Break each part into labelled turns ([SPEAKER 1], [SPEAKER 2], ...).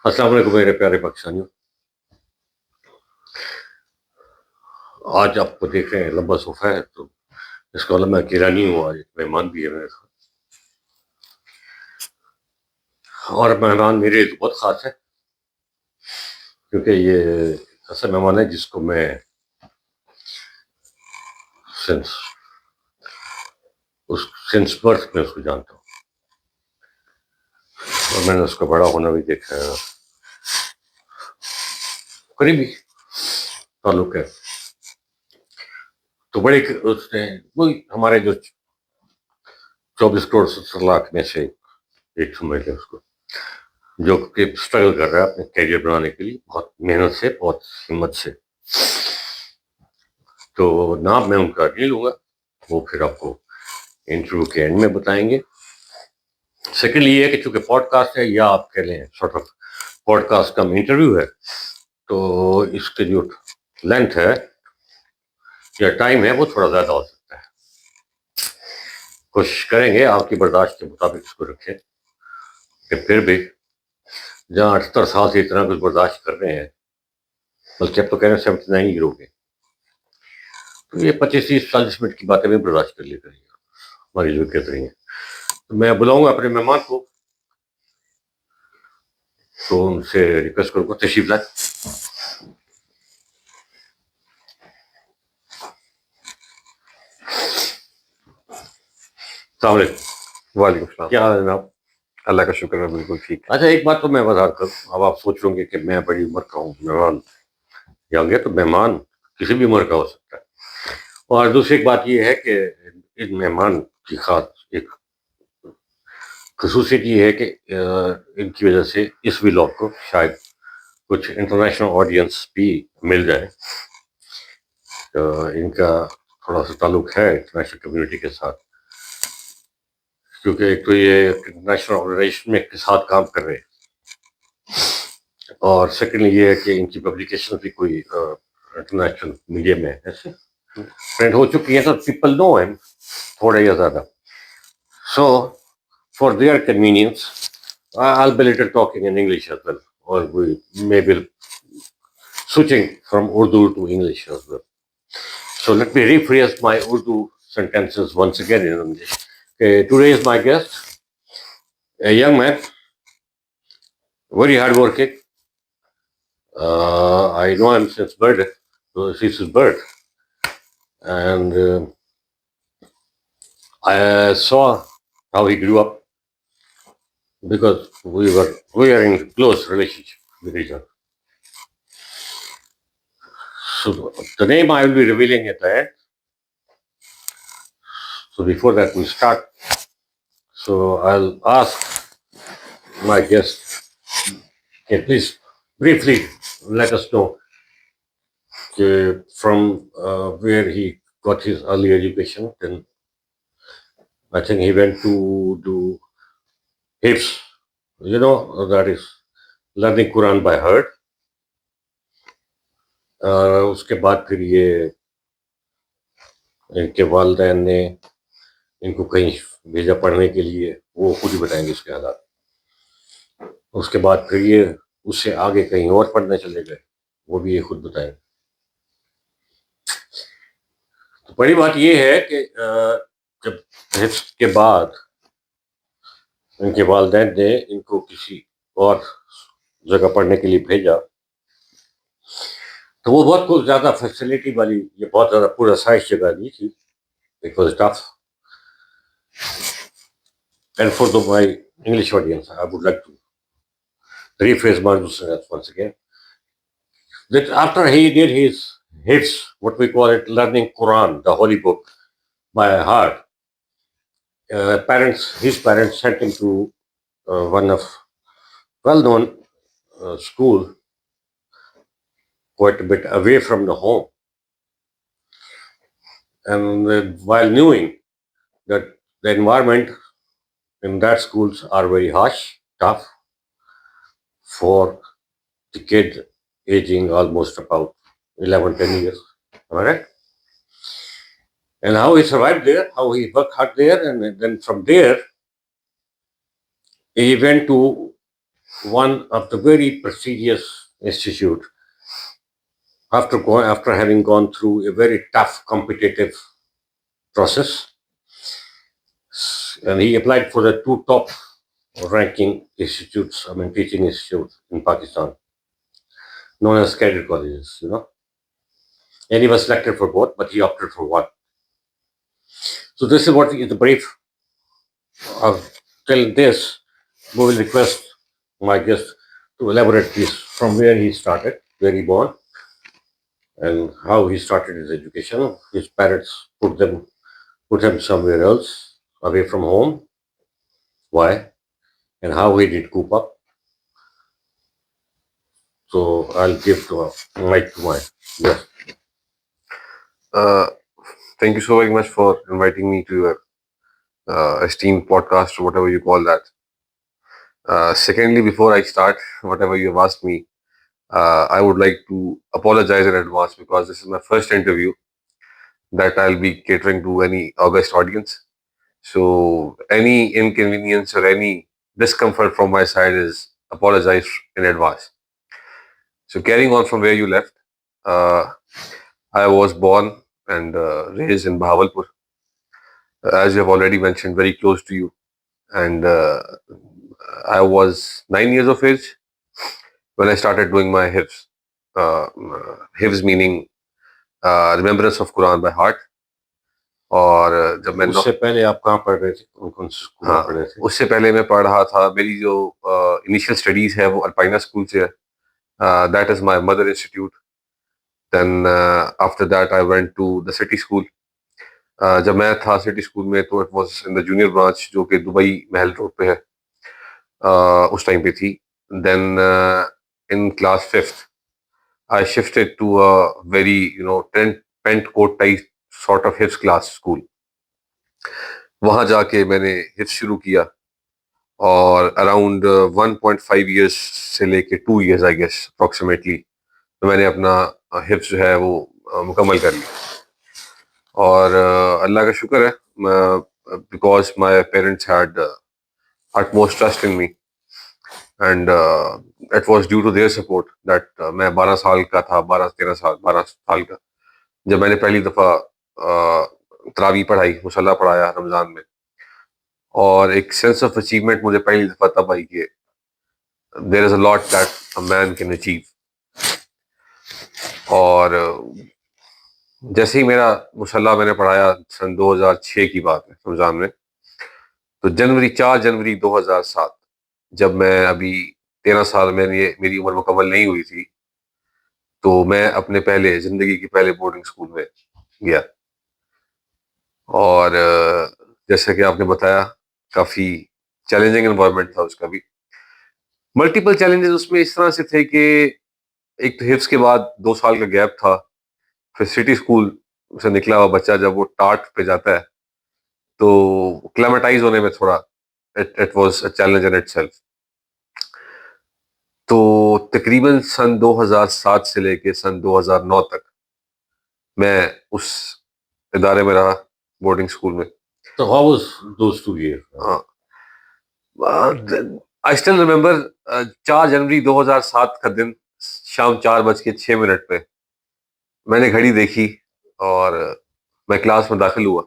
[SPEAKER 1] السلام علیکم میرے پیارے پاکستانیوں. آج آپ کو دیکھ رہے ہیں لمبا صوفہ ہے تو اس کا میں اکیلا نہیں ہوں. آج مہمان بھی ہے میرے ساتھ اور مہمان میرے لیے بہت خاص ہے کیونکہ یہ ایسا مہمان ہے جس کو میں سنس برتھ میں اس کو جانتا ہوں اور میں نے اس کا بڑا ہونا بھی دیکھا ہے. قریبی تعلق ہے تو بڑے اس نے وہی ہمارے جو 24 کروڑ 70 لاکھ میں سے ایک سمجھ لیں اس کو جو کہ اسٹرگل کر رہا ہے اپنے کیریئر بنانے کے لیے بہت محنت سے بہت ہمت سے. تو نام میں ان کا نہیں لوں گا, وہ پھر آپ کو انٹرویو کے اینڈ میں بتائیں گے. سیکنڈلی یہ ہے کہ چونکہ پوڈ کاسٹ ہے یا آپ کہہ لیں sort of podcast cum interview ہے تو اس کے جو لینتھ ہے یا ٹائم ہے وہ تھوڑا زیادہ ہو سکتا ہے. کوشش کریں گے آپ کی برداشت کے مطابق اس کو رکھیں کہ پھر بھی جہاں 78 سال سے اتنا کچھ برداشت کر رہے ہیں, بلکہ اب تو کہہ رہے ہیں 79 ہی گے, تو یہ 25-30-40 منٹ کی باتیں بھی برداشت کر لی کریے ہماری جو کہتے رہی ہیں. تو میں بلاؤں گا اپنے مہمان کو تو ان سے ریکویسٹ کروں گا تشریف لائیں. السلام علیکم.
[SPEAKER 2] وعلیکم السلام.
[SPEAKER 1] کیا حال ہے جناب؟
[SPEAKER 2] اللہ کا شکر ہے, بالکل ٹھیک ہے.
[SPEAKER 1] اچھا ایک بات تو میں وضاحت کروں, اب آپ سوچ رہے ہوں گے کہ میں بڑی عمر کا ہوں, مہمان ینگ ہے, تو مہمان کسی بھی عمر کا ہو سکتا ہے. اور دوسری ایک بات یہ ہے کہ ان مہمان کی خاص ایک خصوصیت یہ ہے کہ ان کی وجہ سے اس ولاگ کو شاید کچھ انٹرنیشنل آڈینس بھی مل جائے. ان کا تھوڑا سا تعلق ہے انٹرنیشنل کمیونٹی کے ساتھ, کیونکہ ایک تو یہ انٹرنیشنل آرگنائزیشن میں کے ساتھ کام کر رہے ہیں, اور سیکنڈلی یہ ہے کہ ان کی پبلیکیشن بھی کوئی انٹرنیشنل میڈیا میں ایسے پرنٹ ہو چکی ہیں, تو پیپل نو ہیم تھوڑا یا زیادہ. So for their convenience I'll be little talking in English as well, or we may be switching from Urdu to English as well. So let me rephrase my Urdu sentences once again in English. Okay, today is my guest, a young man, very hardworking. I know him since his birth, and I saw how he grew up because we are in close relationship with each other. So the name I will be revealing at the end. So before that we start, so I'll ask my guest, can please briefly let us know from where he got his early education. Then I think he went to do HIFS, that is learning Quran by heart. اس کے بعد پھر یہ ان کے والدین نے ان کو کہیں بھیجا پڑھنے کے لیے, وہ خود ہی بتائیں گے اس کے حالات. اس کے بعد پھر یہ اس سے آگے کہیں اور پڑھنے چلے گئے, وہ بھی یہ خود بتائیں. تو بڑی بات یہ ہے کہ جب حفظ کے بعد ان کے والدین نے ان کو کسی اور جگہ پڑھنے کے لیے بھیجا تو وہ بہت زیادہ فیسلٹی والی, یہ بہت زیادہ پورا سائز جگہ نہیں تھی. It was tough. And for my English audience, I would like to rephrase my sentence once again. That after he did his hits, what we call it, learning Quran, the holy book, by heart, his parents sent him to one of well-known school, quite a bit away from the home. And while knowing that the environment in that schools are very harsh, tough for the kid aging almost about 11-10 years. Am I right? And how he survived there, how he worked hard there, and then from there he went to one of the very prestigious institute, after having gone through a very tough competitive process, and he applied for the two top ranking institutes, I mean teaching institutes in Pakistan, known as cadet colleges, and he was selected for both, but he opted for one. So this is what is the brief. Till this, we will request my guest to elaborate this from where he started, where he born, and how he started his education. His parents put him somewhere else, away from home. Why? And how he did coop up. So I'll give the mic to my guest.
[SPEAKER 2] Uh, Thank you so very much for inviting me to your esteemed podcast or whatever you call that. Secondly, before I start whatever you have asked me, I would like to apologize in advance because this is my first interview that I'll be catering to any august audience. So any inconvenience or any discomfort from my side is apologized in advance. So carrying on from where you left, uh, I was born and raised in Bahawalpur, as you have already mentioned, very close to you. And I was 9 years of age when I started doing my hifz. Hifz meaning remembrance of Quran by heart. اور جب میں
[SPEAKER 1] اس سے پہلے آپ کہاں پڑھ رہے تھے؟ کون سے اسکول میں پڑھے تھے؟
[SPEAKER 2] اس سے پہلے میں پڑھ رہا تھا، میری جو انیشیل اسٹڈیز ہے وہ الپائنا اسکول سے ہے. That is my mother institute. Then after that I went to the city school. جب میں تھا سٹی اسکول میں تو it was in the junior branch جو کہ دبئی محل روڈ پہ ہے، اس ٹائم پہ تھی. Then in class 5th I shifted to a very, pent coat type sort of hifz class school. وہاں جا کے میں نے حفظ شروع کیا اور اراؤنڈ 1.5 ایئرس سے لے کے 2 ایئرس آئی گیس اپروکسیمیٹلی تو میں نے اپنا حفظ جو ہے وہ مکمل کر لیا. اور اللہ کا شکر ہے because my parents had utmost trust in me and it was due to their support that میں 12 سال کا تھا، 12 سال کا جب میں نے پہلی دفعہ تراویح پڑھائی، مصلی پڑھایا رمضان میں. اور ایک سینس آف اچیومنٹ مجھے پہلی دفعہ تب آئی کہ there is a lot that a man can achieve. اور جیسے ہی میرا مصلی میں نے پڑھایا، سن 2006 کی بات ہے رمضان میں، تو 4 جنوری 2007 جب میں ابھی 13 سال میں میری عمر مکمل نہیں ہوئی تھی تو میں اپنے زندگی کے پہلے بورڈنگ اسکول میں گیا. اور جیسا کہ آپ نے بتایا کافی چیلنجنگ انوائرمنٹ تھا اس کا بھی. ملٹیپل چیلنجز اس میں اس طرح سے تھے کہ ایک تو حفظ کے بعد 2 سال کا گیپ تھا، پھر سٹی اسکول سے نکلا ہوا بچہ جب وہ ٹاٹ پہ جاتا ہے تو کلیمیٹائز ہونے میں تھوڑا it was a challenge in it self. تو تقریباً سن 2007 سے لے کے سن 2009 تک میں اس ادارے میں رہا، بورڈنگ اسکول میں.
[SPEAKER 1] So how was those 2 years?
[SPEAKER 2] I still remember 4 جنوری 2007 کا دن شام 4:06 پہ میں نے گھڑی دیکھی اور میں کلاس میں داخل ہوا.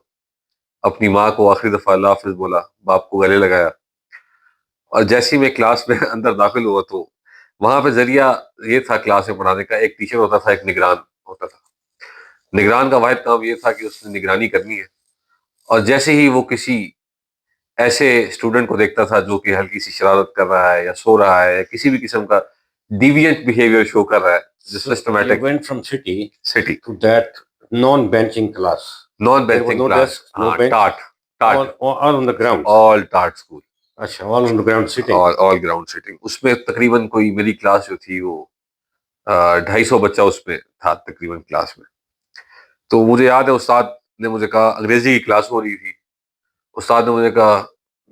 [SPEAKER 2] اپنی ماں کو آخری دفعہ اللہ حافظ بولا، باپ کو گلے لگایا، اور جیسے ہی میں کلاس میں اندر داخل ہوا تو وہاں پہ ذریعہ یہ تھا کلاس میں پڑھانے کا، ایک ٹیچر ہوتا تھا، ایک نگران ہوتا تھا. نگران کا واحد کام یہ تھا کہ اس نے نگرانی کرنی ہے، اور جیسے ہی وہ کسی ایسے اسٹوڈنٹ کو دیکھتا تھا جو کہ ہلکی سی شرارت کر رہا ہے یا سو رہا ہے یا کسی بھی قسم کا ڈیوینٹ بیہیویئر شو کر رہا ہے،
[SPEAKER 1] You went from city
[SPEAKER 2] city
[SPEAKER 1] to that non-benching class.
[SPEAKER 2] Non
[SPEAKER 1] There were
[SPEAKER 2] benching
[SPEAKER 1] no
[SPEAKER 2] class,
[SPEAKER 1] desks, no bench.
[SPEAKER 2] ٹاٹ
[SPEAKER 1] All on the ground.
[SPEAKER 2] All ٹاٹ school,
[SPEAKER 1] Acha, all on the ground sitting.
[SPEAKER 2] All ground sitting. اس میں تقریباً کوئی میری class جو تھی وہ 250 بچہ اس میں تھا تقریباً کلاس میں. تو مجھے یاد ہے استاد نے مجھے کہا، انگریزی کی کلاس ہو رہی تھی، استاد نے مجھے کہا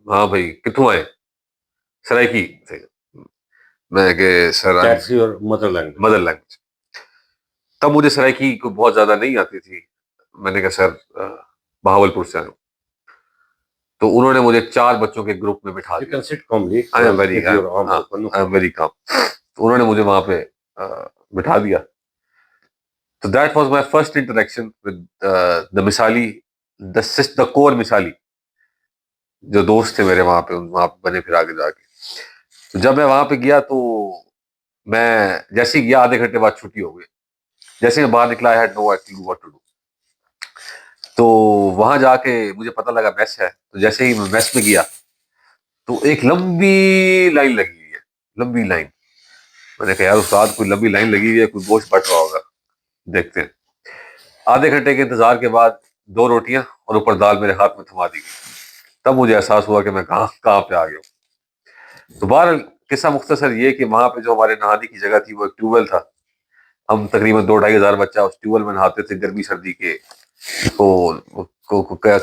[SPEAKER 2] ہاں بھائی کتوں آئے؟ سرائکی سے. میں کہ سر
[SPEAKER 1] That's your mother language.
[SPEAKER 2] Mother language. تب مجھے سرائکی کو بہت زیادہ نہیں آتی تھی. میں نے کہا سر بہاول پور سے آیا ہوں. تو انہوں نے مجھے 4 بچوں کے گروپ میں بٹھا
[SPEAKER 1] You
[SPEAKER 2] دیا.
[SPEAKER 1] can sit calmly.
[SPEAKER 2] I am very
[SPEAKER 1] With your arms open.
[SPEAKER 2] I am very calm. تو انہوں نے مجھے وہاں پہ بٹھا دیا. تو that was my first interaction with the مثالی دا کور مثالی جو دوست تھے میرے وہاں پہ بنے پھر آگے جا کے. تو جب میں وہاں پہ گیا تو میں جیسے ہی گیا آدھے گھنٹے بعد چھٹی ہو گئی. جیسے میں باہر نکلا ہے نو ایکچولی واٹ ٹو ڈو. تو وہاں جا کے مجھے پتہ لگا میس ہے. تو جیسے ہی میں میس میں گیا تو ایک لمبی لائن لگی ہوئی ہے, لمبی لائن. میں نے کہا یار استاد کوئی لمبی لائن لگی ہوئی ہے, کوئی گوشت بٹ رہا ہوگا, دیکھتے ہیں. آدھے گھنٹے کے انتظار کے بعد 2 روٹیاں اور اوپر دال میرے ہاتھ میں تھما دی گئی. تب مجھے احساس ہوا کہ میں کہاں پہ آ گیا ہوں. تو بہرحال قصہ مختصر یہ کہ وہاں پہ جو ہمارے نہانے کی جگہ تھی وہ ایک ٹیوب ویل تھا. ہم تقریباً 2-2.5 ہزار بچہ اس ٹیوب ویل میں نہاتے تھے گرمی سردی کے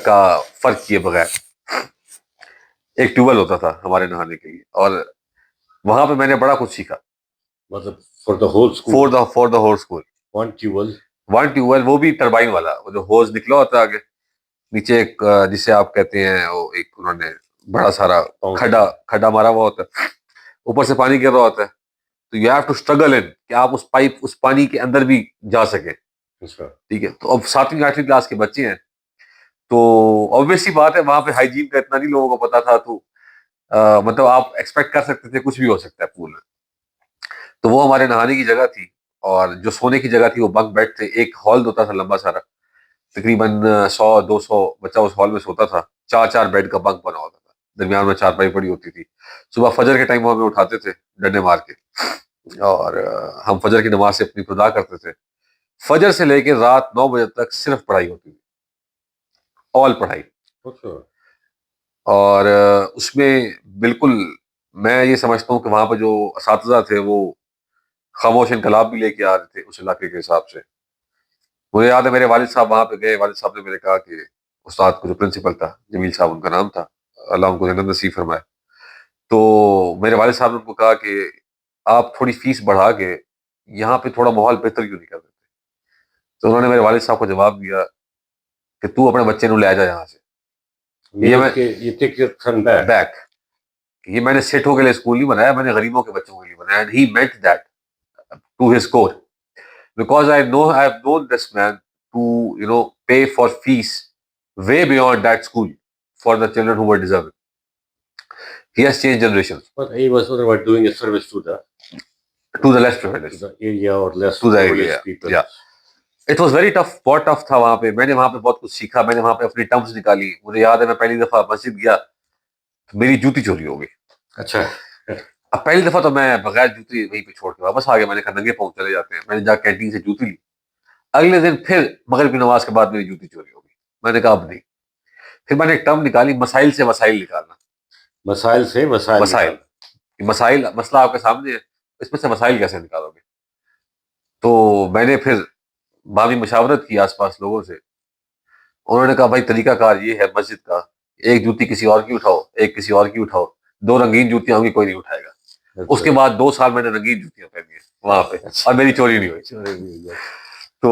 [SPEAKER 2] کا فرق کیے بغیر. ایک ٹیوب ویل ہوتا تھا ہمارے نہانے کے لیے, اور وہاں پہ میں نے بڑا کچھ سیکھا.
[SPEAKER 1] مطلب for the whole school.
[SPEAKER 2] For the whole school.
[SPEAKER 1] One tube
[SPEAKER 2] well, وہ بھی ٹربائن والا, وہ جو ہوز نکلا ہوتا ہے آگے نیچے ایک جسے آپ کہتے ہیں وہ ایک انہوں نے بڑا سارا کھڈا مارا ہوا ہوتا ہے, اوپر سے پانی گر رہا ہوتا ہے. تو you have to struggle in کہ آپ اس پانی کے اندر بھی جا سکیں. ٹھیک ہے. تو اب 7ویں 8ویں کلاس کے بچے ہیں تو obvious سی بات ہے وہاں پہ ہائیجین کا اتنا نہیں لوگوں کو پتا تھا. تو مطلب آپ ایکسپیکٹ کر سکتے تھے کچھ بھی ہو سکتا ہے پول میں. تو وہ ہمارے نہانے کی جگہ تھی, اور جو سونے کی جگہ تھی وہ بنک بیڈ تھے. ایک ہال ہوتا تھا لمبا سارا, تقریباً 100-200 بچہ اس ہال میں سوتا تھا. 4 بیڈ کا بنک بنا ہوتا تھا, درمیان میں چارپائی پڑی ہوتی تھی. صبح فجر کے ٹائم وہ ہمیں اٹھاتے تھے ڈنڈے مار کے, اور ہم فجر کی نماز سے اپنی خدا کرتے تھے. فجر سے لے کے رات 9 بجے تک صرف پڑھائی ہوتی تھی, آل پڑھائی. اور اس میں بالکل میں یہ سمجھتا ہوں کہ وہاں پہ جو اساتذہ تھے وہ خاموش انقلاب بھی لے کے آ رہے تھے اس علاقے کے حساب سے. مجھے یاد ہے میرے والد صاحب وہاں پہ گئے, والد صاحب نے میرے کہا کہ استاد کو جو پرنسپل تھا, جمیل صاحب ان کا نام تھا, اللہ ان کو جنت نصیب فرمائے. تو میرے والد صاحب نے ان کو کہا کہ آپ تھوڑی فیس بڑھا کے یہاں پہ تھوڑا ماحول بہتر کیوں نہیں کر دیتے. تو انہوں نے میرے والد صاحب کو جواب دیا کہ تو اپنے بچے نو لے جا یہاں سے. بیک یہ میں نے سیٹھوں کے لیے اسکول نہیں بنایا, میں نے غریبوں کے بچوں کے لیے بنایا. And he meant that to his core, because I have known this man to pay for fees way beyond that school for the children who were deserving. He has changed generations.
[SPEAKER 1] But he was doing a service to
[SPEAKER 2] the less privileged,
[SPEAKER 1] to the area or less
[SPEAKER 2] to the
[SPEAKER 1] privileged
[SPEAKER 2] area.
[SPEAKER 1] people.
[SPEAKER 2] Yeah. It was very tough, بہت tough تھا وہاں پہ. میں نے وہاں پہ بہت کچھ سیکھا, میں نے وہاں پہ اپنی ٹرمز نکالی. مجھے یاد ہے میں پہلی دفعہ مسجد گیا تو میری جوتی چوری ہو گئی.
[SPEAKER 1] اچھا.
[SPEAKER 2] اب پہلی دفعہ تو میں بغیر جوتی وہیں پہ چھوڑ کے واپس آ گیا. میں نے کہا ننگے پاؤں چلے جاتے ہیں. میں نے جا کینٹین سے جوتی لی. اگلے دن پھر مغرب کی نماز کے بعد میری جوتی چوری ہو گئی. میں نے کہا اب نہیں. پھر میں نے ایک ٹرم نکالی, مسائل سے وسائل نکالنا.
[SPEAKER 1] مسائل سے
[SPEAKER 2] مسائل مسئلہ آپ کے سامنے ہے, اس میں سے مسائل کیسے نکالو گے. تو میں نے پھر باہمی مشاورت کی آس پاس لوگوں سے. انہوں نے کہا بھائی طریقہ کار یہ ہے مسجد کا, ایک جوتی کسی اور کی اٹھاؤ, ایک کسی اور کی اٹھاؤ, 2 رنگین جوتیاں ہوں گی, کوئی نہیں اٹھائے گا. اس کے بعد 2 سال میں نے رنگین جوتیاں پہنی ہیں وہاں پہ, اور میری چوری نہیں ہوئی. تو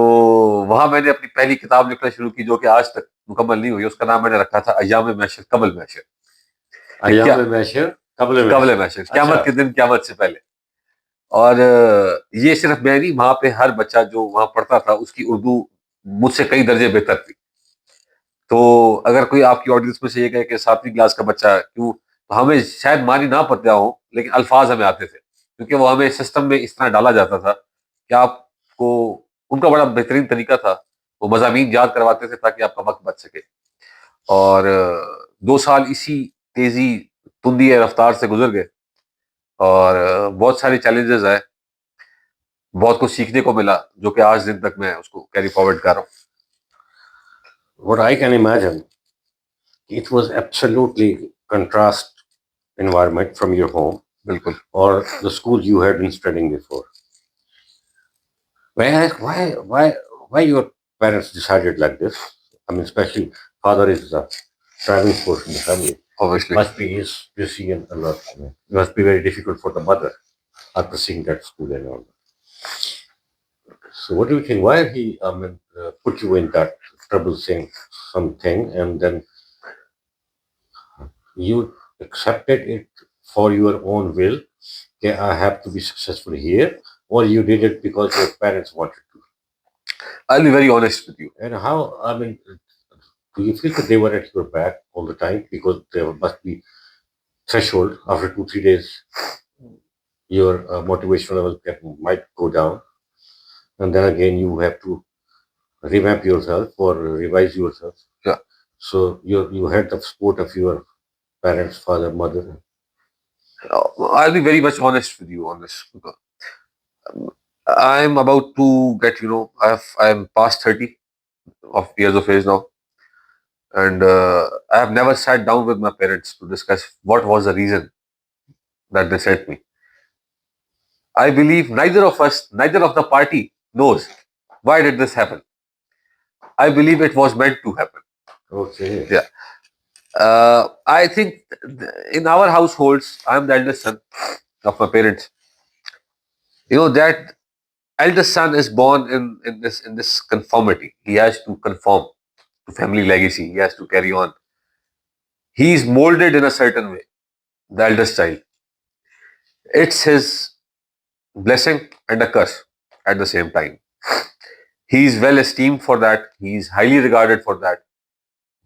[SPEAKER 2] وہاں میں نے اپنی پہلی کتاب لکھنا شروع کی جو کہ آج تک مکمل نہیں ہوئی. اس کا نام میں نے رکھا تھا ایام محشر قبل محشر.
[SPEAKER 1] ایام محشر
[SPEAKER 2] قبل محشر, قیامت کے دن, قیامت سے پہلے. اور یہ صرف میں نہیں, وہاں پہ ہر بچہ جو وہاں پڑھتا تھا اس کی اردو مجھ سے کئی درجے بہتر تھی. تو اگر کوئی آپ کی آڈینس میں سے یہ کہے کہ 7ویں کلاس کا بچہ کیوں, تو ہمیں شاید معنی نہ پتہ ہو لیکن الفاظ ہمیں آتے تھے, کیونکہ وہ ہمیں سسٹم میں اس طرح ڈالا جاتا تھا کہ آپ کو, ان کا بڑا بہترین طریقہ تھا, وہ مضامین یاد کرواتے تھے تاکہ آپ کا وقت بچ سکے. اور 2 سال اسی تیزی تندی رفتار سے گزر گئے, اور بہت سارے چیلنجز آئے, بہت کچھ سیکھنے کو ملا جو کہ آج دن تک میں اس کو کیری فارورڈ کر رہا ہوں.
[SPEAKER 1] What I can imagine, it was absolutely contrast environment from your home.
[SPEAKER 2] بالکل.
[SPEAKER 1] Or the school you had been studying before. Why your parents decided like this? I mean, especially father is the driving force in the family.
[SPEAKER 2] Obviously.
[SPEAKER 1] Must be his decision a lot. I mean, it must be very difficult for the mother after seeing that school and all. So what do you think? Why he put you in that trouble saying something, and then You accepted it for your own will. Okay, I have to be successful here, or you did it because your parents wanted to.
[SPEAKER 2] I'll be very honest with you.
[SPEAKER 1] And how? I mean, do you feel that they were at your back all the time because there must be threshold after 2 3 days? Your motivation level might go down, and then again you have to revamp yourself or revise yourself.
[SPEAKER 2] Yeah.
[SPEAKER 1] So you had the support of your parents, father, mother.
[SPEAKER 2] I'll be very much honest with you on this. Because I'm about to get, I'm past 30 of years of age now, and I have never sat down with my parents to discuss what was the reason that they sent me. I believe neither of us, neither of the party knows why did this happen. I believe it was meant to happen.
[SPEAKER 1] Okay.
[SPEAKER 2] Yeah. I think in our households, I'm the eldest son of my parents. That eldest son is born in this conformity. He has to conform to family legacy. He has to carry on. He is molded in a certain way. The eldest child. It's his blessing and a curse at the same time. He is well esteemed for that. He is highly regarded for that.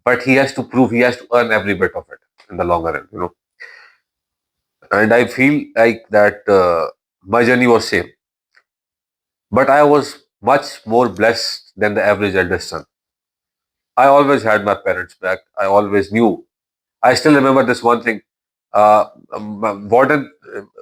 [SPEAKER 2] But he has to prove. He has to earn every bit of it in the longer run. And I feel like that my journey was same. But I was much more blessed than the average eldest son. I always had my parents' back. I always knew. I still remember this one thing. Warden,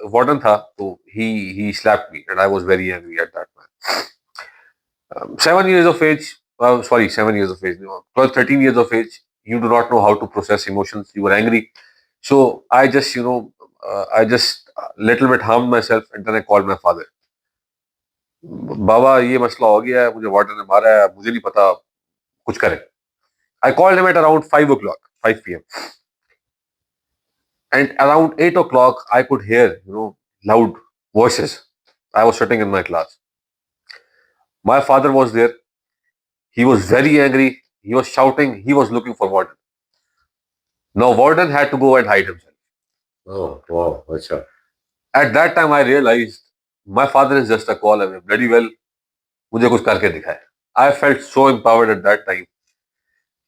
[SPEAKER 2] warden tha, so he slapped me, and I was very angry at that time. 7 years of age, sorry, 7 years of age, 12, 13 years of age, you do not know how to process emotions. You were angry. So I just little bit harmed myself, and then I called my father. Baba, یہ مسئلہ ہو گیا ہے, مجھے warden نے مارا ہے, مجھے نہیں پتا, کچھ کرے. I called him at around 5 o'clock, 5 p.m. And around 8 o'clock, I could hear, loud voices. I was sitting in my class. My father was there. He was very angry. He was shouting. He was looking for warden. Now, warden had to go and hide himself.
[SPEAKER 1] Oh, wow. Acha.
[SPEAKER 2] At that time, I realized my father is just a call away. Bloody well, mujhe kuch karke dikhaya. I felt so empowered at that time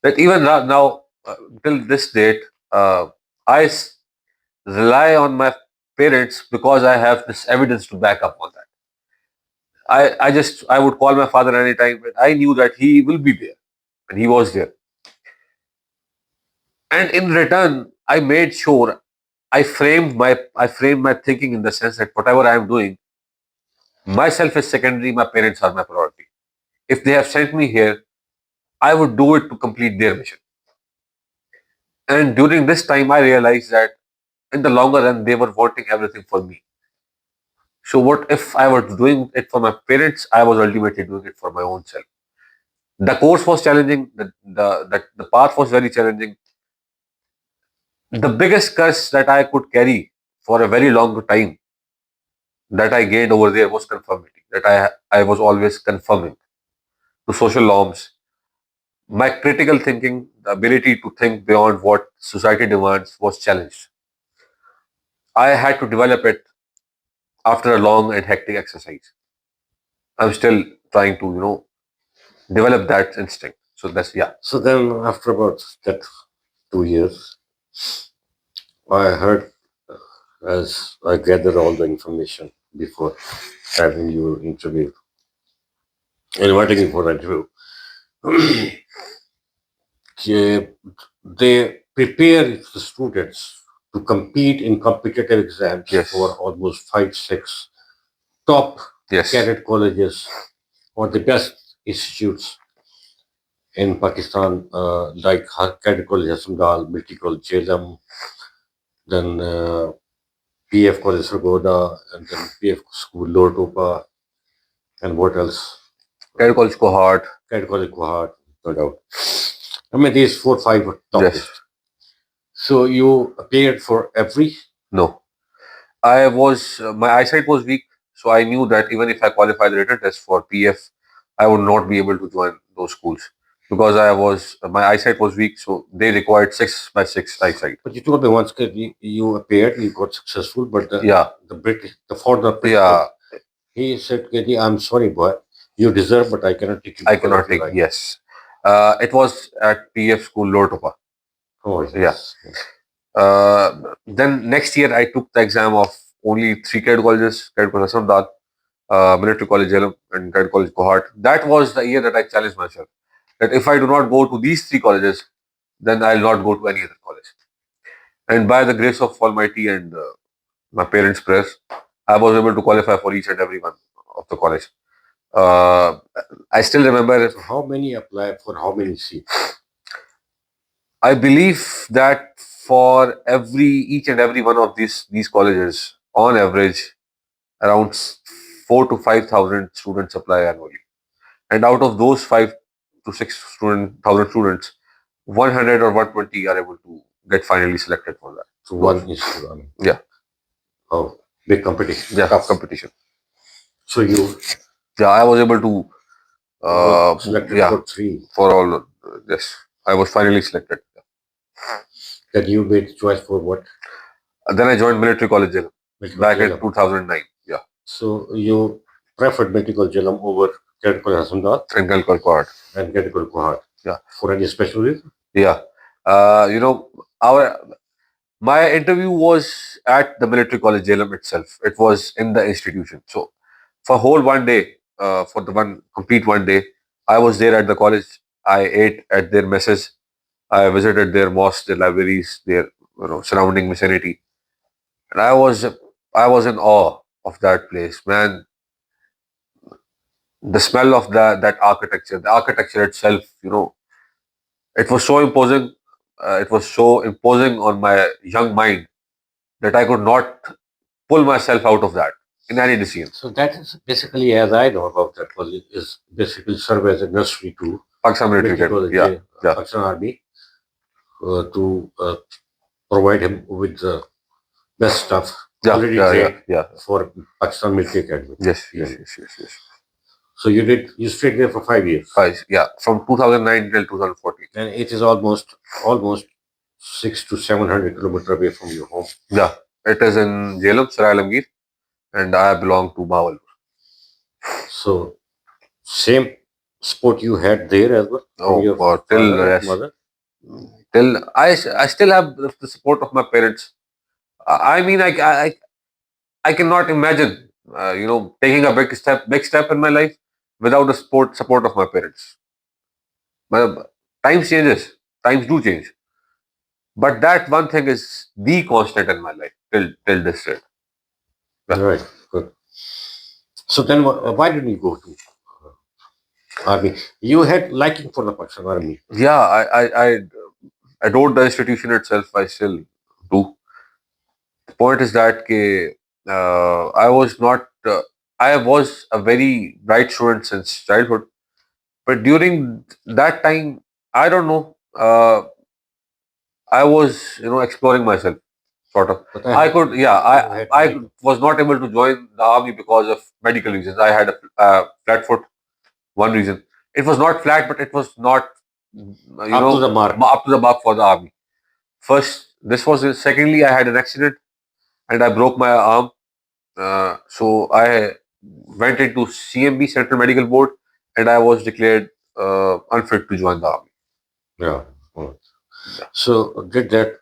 [SPEAKER 2] that even now, till this date, I rely on my parents because I have this evidence to back up on that. I would call my father anytime, but I knew that he will be there, and he was there. And in return, I made sure I framed my thinking in the sense that whatever I am doing, myself is secondary, my parents are my priority. If they have sent me here, I would do it to complete their mission. And during this time, I realized that in the longer run, they were wanting everything for me. So what if I was doing it for my parents? I was ultimately doing it for my own self. The course was challenging. The path was very challenging. The biggest curse that I could carry for a very long time that I gained over there was conformity. That I was always conforming to social norms. My critical thinking, the ability to think beyond what society demands, was challenged. I had to develop it after a long and hectic exercise. I'm still trying to, develop that instinct. So that's, yeah.
[SPEAKER 1] So then, after about that 2 years, I heard, as I gathered all the information before having your interview, inviting you for an interview, they prepare the students to compete in competitive exams
[SPEAKER 2] Yes.
[SPEAKER 1] for almost 5 6 top
[SPEAKER 2] Yes.
[SPEAKER 1] cadet colleges or the best institutes in Pakistan, like Cadet College Hassamdal, Military College Jhelum, then PF College Sargodha, and then PF School Lord Topa, and what else?
[SPEAKER 2] Cadet College Cohort.
[SPEAKER 1] Cadet College Guwahati, no doubt. I mean, these 4 5 were top
[SPEAKER 2] Yes.
[SPEAKER 1] list. So you appeared for every.
[SPEAKER 2] No. My eyesight was weak, so I knew that even if I qualified the written test for PF, I would not be able to join those schools. because my eyesight was weak, so they required 6 by 6 eyesight.
[SPEAKER 1] But you told me once that you appeared, you got successful, but
[SPEAKER 2] Yeah,
[SPEAKER 1] the British, the foreigner principal,
[SPEAKER 2] yeah,
[SPEAKER 1] he said, "Kedi, I'm sorry, boy, you deserve, but I cannot take you
[SPEAKER 2] I
[SPEAKER 1] because of
[SPEAKER 2] cannot
[SPEAKER 1] your
[SPEAKER 2] take.
[SPEAKER 1] eye."
[SPEAKER 2] Yes, it was at PF school, Lortopa.
[SPEAKER 1] Oh,
[SPEAKER 2] Yeah.
[SPEAKER 1] yes.
[SPEAKER 2] Then next year I took the exam of only three cadet colleges: Cadet College Samdal, Military College Jhelum, and Cadet College Kohat. That was the year that I challenged myself that if I do not go to these three colleges, then I'll not go to any other college. And by the grace of Almighty and my parents' prayers, I was able to qualify for each and every one of the college. Uh, I still remember.
[SPEAKER 1] So how many apply for how many seats?
[SPEAKER 2] I believe that for each and every one of these colleges, on average, around 4 to 5,000 students apply annually, and out of those 5 to 6,000 students, 100 or 120 are able to get finally selected for that.
[SPEAKER 1] To one institute. I mean,
[SPEAKER 2] Yeah,
[SPEAKER 1] oh, big competition.
[SPEAKER 2] yeah, tough competition.
[SPEAKER 1] So you
[SPEAKER 2] Yeah, I was able to.
[SPEAKER 1] got selected
[SPEAKER 2] Yeah,
[SPEAKER 1] for three.
[SPEAKER 2] for all. Yes, I was finally selected.
[SPEAKER 1] Then you made choice for what?
[SPEAKER 2] Then I joined Military College Jhelum
[SPEAKER 1] Medical
[SPEAKER 2] back in
[SPEAKER 1] Jhelum.
[SPEAKER 2] 2009. Yeah,
[SPEAKER 1] So you preferred Medical Jhelum over Cadet College Hassandat
[SPEAKER 2] and Cadet College Kohat.
[SPEAKER 1] and Cadet College Kohat.
[SPEAKER 2] Yeah.
[SPEAKER 1] For any special reason?
[SPEAKER 2] Yeah. My interview was at the Military College Jhelum itself. It was in the institution. So for whole one day, for the one complete one day, I was there at the college. I ate at their messes. I visited their mosques, their libraries, their surrounding vicinity, and I was in awe of that place, man. The smell of that architecture, the architecture itself, it was so imposing. It was so imposing on my young mind that I could not pull myself out of that in any decision.
[SPEAKER 1] So that is basically, as I know about that college, is basically serve as a nursery to
[SPEAKER 2] Pakistan military
[SPEAKER 1] Military
[SPEAKER 2] academy.
[SPEAKER 1] College,
[SPEAKER 2] Yeah.
[SPEAKER 1] Pakistan Army, to provide him with the best stuff
[SPEAKER 2] Yeah,
[SPEAKER 1] already
[SPEAKER 2] yeah, yeah,
[SPEAKER 1] trained
[SPEAKER 2] yeah.
[SPEAKER 1] for Pakistan Military Academy.
[SPEAKER 2] Yes, yes, yes, yes, yes.
[SPEAKER 1] So you stayed there for 5 years,
[SPEAKER 2] Yeah, from 2009 till 2014.
[SPEAKER 1] and it is almost 600 to 700 kilometers away from your home.
[SPEAKER 2] Yeah, it is in Jhelum, Sarai Alamgir, and I belong to Bawal.
[SPEAKER 1] So same sport you had there as well from
[SPEAKER 2] Oh,
[SPEAKER 1] your
[SPEAKER 2] God, till
[SPEAKER 1] father and
[SPEAKER 2] yes,
[SPEAKER 1] mother.
[SPEAKER 2] till I still have the support of my parents. I mean, I cannot imagine, taking a big step in my life without the support of my parents. But times changes, times do change, but that one thing is the constant in my life till this day. Yeah.
[SPEAKER 1] Right. Good. So then, why didn't you go to army? You had liking for the Pakistan Army.
[SPEAKER 2] Yeah, I adored the institution itself. I still do. The point is that I was not. I was a very bright student since childhood, but during that time, I don't know. I was, exploring myself, sort of.
[SPEAKER 1] But
[SPEAKER 2] I could, yeah.
[SPEAKER 1] you had
[SPEAKER 2] I
[SPEAKER 1] medical.
[SPEAKER 2] was not able to join the army because of medical reasons. I had a flat foot. One reason. It was not flat, but it was not,
[SPEAKER 1] Up to the mark.
[SPEAKER 2] up to the mark for the army. First, this was it. Secondly, I had an accident and I broke my arm. So I went into CMB, Central Medical Board, and I was declared unfit to join the army.
[SPEAKER 1] Yeah. Mm. So did that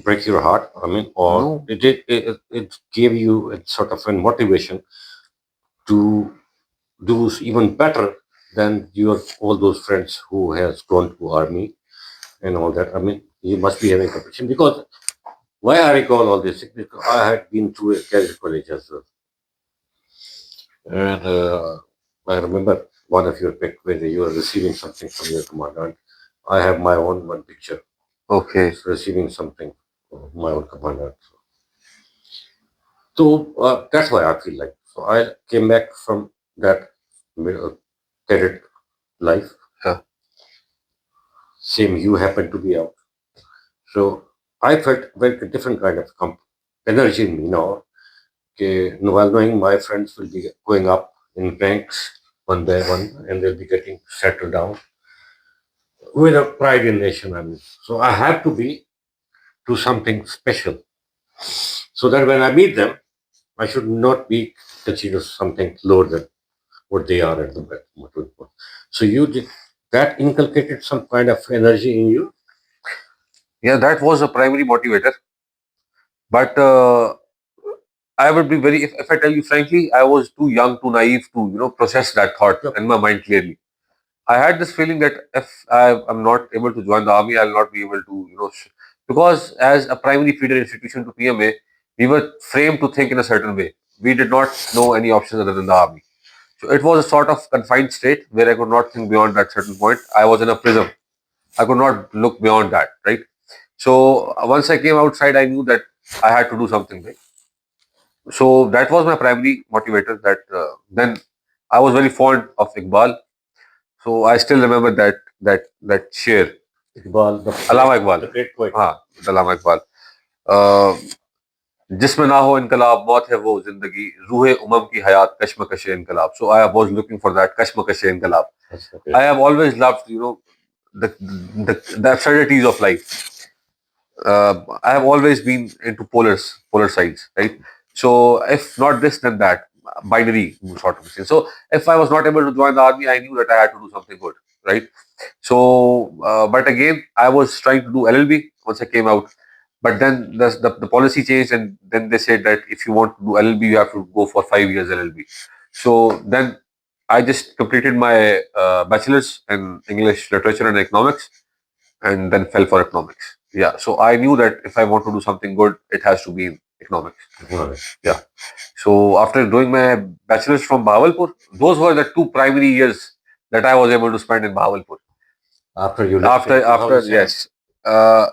[SPEAKER 1] break your heart? I mean, or
[SPEAKER 2] No.
[SPEAKER 1] it gave you a sort of a motivation to do even better than your all those friends who has gone to army and all that. I mean, you must be having competition because why I recall all this because I had been to a cadet college as well, and I remember one of your pic when you were receiving something from your commandant. I have my own one picture
[SPEAKER 2] Okay.
[SPEAKER 1] receiving something from my own commandant. So that's why I feel like. So I came back from that cadet life.
[SPEAKER 2] Yeah.
[SPEAKER 1] Same, you happened to be out. So I felt very different kind of energy in me now. Okay, while knowing my friends will be going up in ranks one by one and they'll be getting settled down. with a pride in nation. I mean, so I have to do something special, so that when I meet them, I should not be considered something lower than what they are at the moment. So you did that inculcated some kind of energy in you.
[SPEAKER 2] Yeah, that was a primary motivator. But I would be very, if I tell you frankly, I was too young, too naive to, process that thought
[SPEAKER 1] Yep.
[SPEAKER 2] in my mind clearly. I had this feeling that if I am not able to join the army, I'll not be able to, because as a primary feeder institution to PMA, we were framed to think in a certain way. We did not know any options other than the army. So it was a sort of confined state where I could not think beyond that certain point. I was in a prism. I could not look beyond that, right? So once I came outside, I knew that I had to do something, right? So that was my primary motivator. That then I was very fond of Iqbal. So I still remember that share.
[SPEAKER 1] Iqbal,
[SPEAKER 2] Allama Iqbal.
[SPEAKER 1] the great poet.
[SPEAKER 2] हाँ, Allama Iqbal. Uh, जिसमें ना हो इनकलाब मौत है वो जिंदगी रूह उमम की हयात कश्मकश इनकलाब. So I was looking for that कश्मकश इनकलाब.
[SPEAKER 1] That's okay.
[SPEAKER 2] I have always loved, the absurdities of life. I have always been into polar sides, right? So if not this, then that, binary sort of thing. So if I was not able to join the army, I knew that I had to do something good, right? So, but again, I was trying to do LLB once I came out, but then the policy changed, and then they said that if you want to do LLB, you have to go for 5 years LLB. So then I just completed my bachelor's in English literature and economics, and then fell for economics. Yeah, so I knew that if I want to do something good, it has to be in economics.
[SPEAKER 1] Economics.
[SPEAKER 2] Yeah. So after doing my bachelor's from Bahawalpur, those were the 2 primary years that I was able to spend in Bahawalpur.
[SPEAKER 1] After you left in
[SPEAKER 2] After
[SPEAKER 1] 2007.
[SPEAKER 2] yes,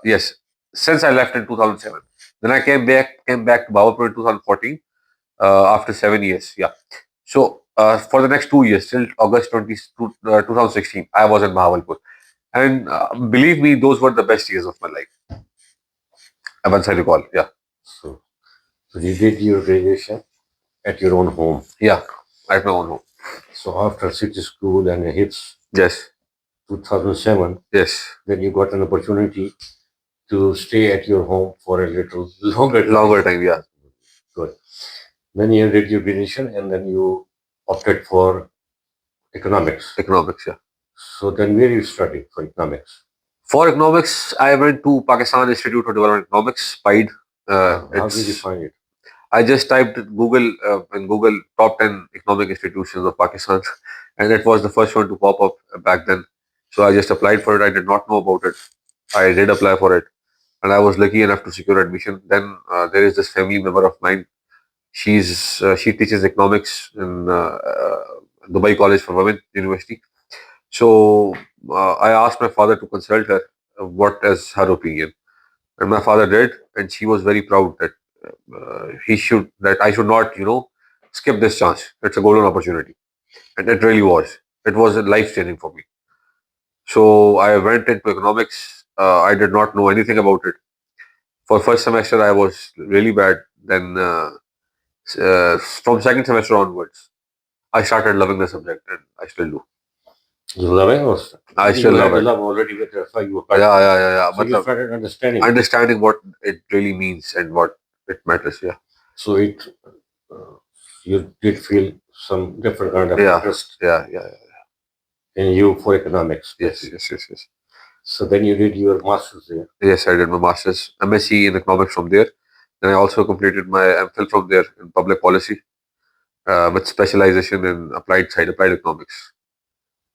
[SPEAKER 2] yes. Since I left in 2007, then I came back to Bahawalpur in 2014. After 7 years, yeah. So for the next 2 years, till August 2016, I was in Bahawalpur. And believe me, those were the best years of my life. Once I recall, yeah.
[SPEAKER 1] So you did your graduation at your own home.
[SPEAKER 2] Yeah, at my own home.
[SPEAKER 1] So after city school and hits
[SPEAKER 2] Yes,
[SPEAKER 1] 2007,
[SPEAKER 2] yes.
[SPEAKER 1] then you got an opportunity to stay at your home for a little longer time.
[SPEAKER 2] Longer time, yeah.
[SPEAKER 1] Good. Then you did your graduation and then you opted for economics.
[SPEAKER 2] Economics, yeah.
[SPEAKER 1] So then where you studied for economics?
[SPEAKER 2] For economics, I went to Pakistan Institute for Development Economics, PIDE.
[SPEAKER 1] How did you find it?
[SPEAKER 2] I just typed Google in Google top 10 economic institutions of Pakistan, and it was the first one to pop up back then. So I just applied for it. I did not know about it. I did apply for it, and I was lucky enough to secure admission. Then there is this family member of mine. She teaches economics in Dubai College for Women University. So I asked my father to consult her what is her opinion, and my father did, and she was very proud that I should not skip this chance. It's a golden opportunity, and it really was. It was life changing for me. So I went into economics. I did not know anything about it. For first semester, I was really bad. Then from second semester onwards, I started loving the subject, and I still do.
[SPEAKER 1] You love it? Or
[SPEAKER 2] I still love it.
[SPEAKER 1] Love already with that's why you
[SPEAKER 2] Yeah, yeah, yeah, yeah.
[SPEAKER 1] So you
[SPEAKER 2] Matlab,
[SPEAKER 1] started understanding.
[SPEAKER 2] understanding what it really means and what it matters. Yeah.
[SPEAKER 1] So you did feel some different kind of
[SPEAKER 2] Yeah.
[SPEAKER 1] interest
[SPEAKER 2] Yeah, yeah, yeah.
[SPEAKER 1] in you for economics.
[SPEAKER 2] Yes, yes, yes, yes.
[SPEAKER 1] So then you did your master's there.
[SPEAKER 2] Yes, I did my master's MSc in economics from there. Then I also completed my MPhil from there in public policy with specialization in applied economics.